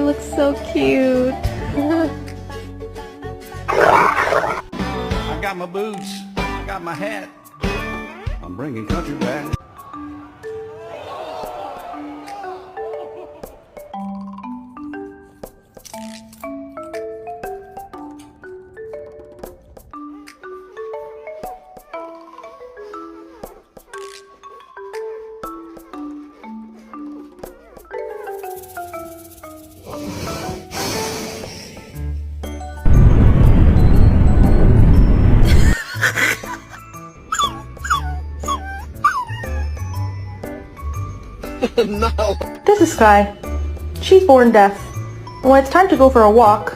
looks so cute. I got my boots, I got my hat. I'm bringing country back. This is Sky. She's born deaf. When it's time to go for a walk,